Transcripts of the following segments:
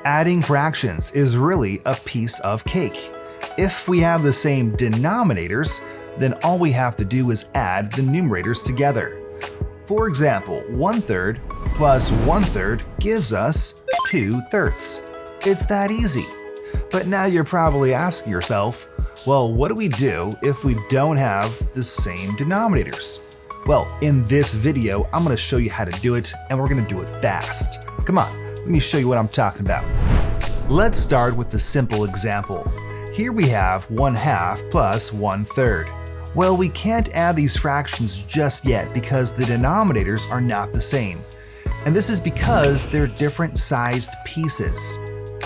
Adding fractions is really a piece of cake. If we have the same denominators, then all we have to do is add the numerators together. For example, 1/3 plus 1/3 gives us 2/3. It's that easy. But now you're probably asking yourself, well, what do we do if we don't have the same denominators? Well, in this video, I'm going to show you how to do it, and we're going to do it fast. Come on, let me show you what I'm talking about. Let's start with the simple example. Here we have 1/2 plus 1/3. Well, we can't add these fractions just yet because the denominators are not the same. And this is because they're different sized pieces.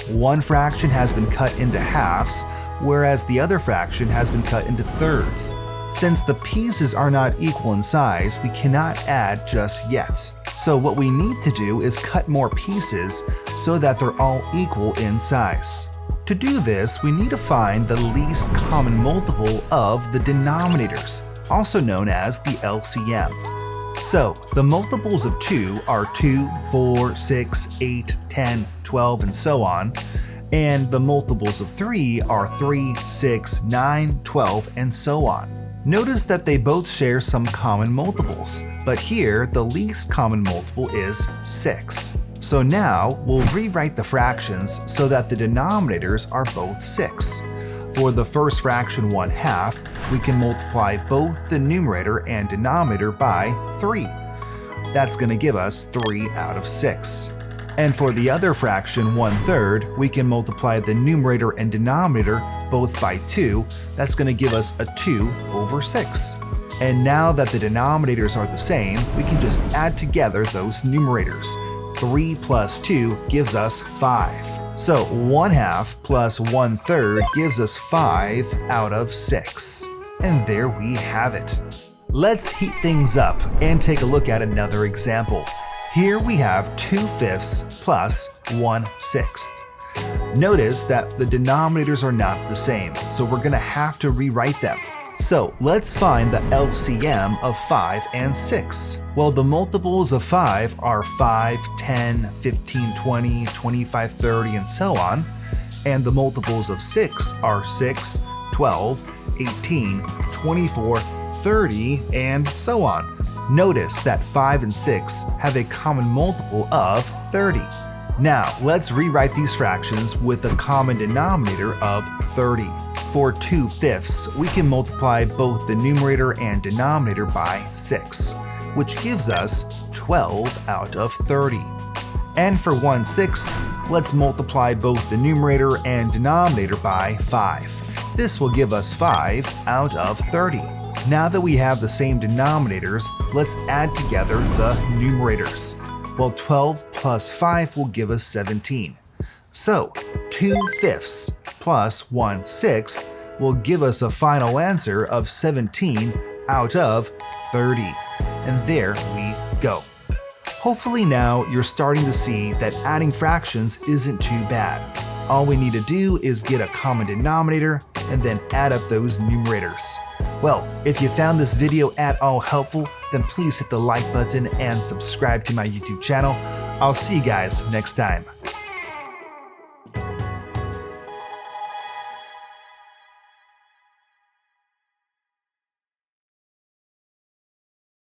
One fraction has been cut into halves, whereas the other fraction has been cut into thirds. Since the pieces are not equal in size, we cannot add just yet. So what we need to do is cut more pieces so that they're all equal in size. To do this, we need to find the least common multiple of the denominators, also known as the LCM. So, the multiples of 2 are 2, 4, 6, 8, 10, 12, and so on, and the multiples of 3 are 3, 6, 9, 12, and so on. Notice that they both share some common multiples, but here the least common multiple is 6. So now we'll rewrite the fractions so that the denominators are both 6. For the first fraction 1/2, we can multiply both the numerator and denominator by 3. That's going to give us 3 out of 6. And for the other fraction 1/3, we can multiply the numerator and denominator both by 2. That's going to give us a 2 over 6. And now that the denominators are the same, we can just add together those numerators. 3 plus 2 gives us 5. So 1/2 plus 1/3 gives us 5 out of 6. And there we have it. Let's heat things up and take a look at another example. Here we have 2/5 plus 1/6. Notice that the denominators are not the same, so we're going to have to rewrite them. So let's find the LCM of 5 and 6. Well, the multiples of 5 are 5, 10, 15, 20, 25, 30, and so on. And the multiples of 6 are 6, 12, 18, 24, 30, and so on. Notice that 5 and 6 have a common multiple of 30. Now, let's rewrite these fractions with a common denominator of 30. For 2/5, we can multiply both the numerator and denominator by 6, which gives us 12 out of 30. And for 1/6, let's multiply both the numerator and denominator by 5. This will give us 5 out of 30. Now that we have the same denominators, let's add together the numerators. Well, 12 plus 5 will give us 17. So, 2/5 plus 1/6 will give us a final answer of 17 out of 30. And there we go. Hopefully now you're starting to see that adding fractions isn't too bad. All we need to do is get a common denominator and then add up those numerators. Well, if you found this video at all helpful, then please hit the like button and subscribe to my YouTube channel. I'll see you guys next time.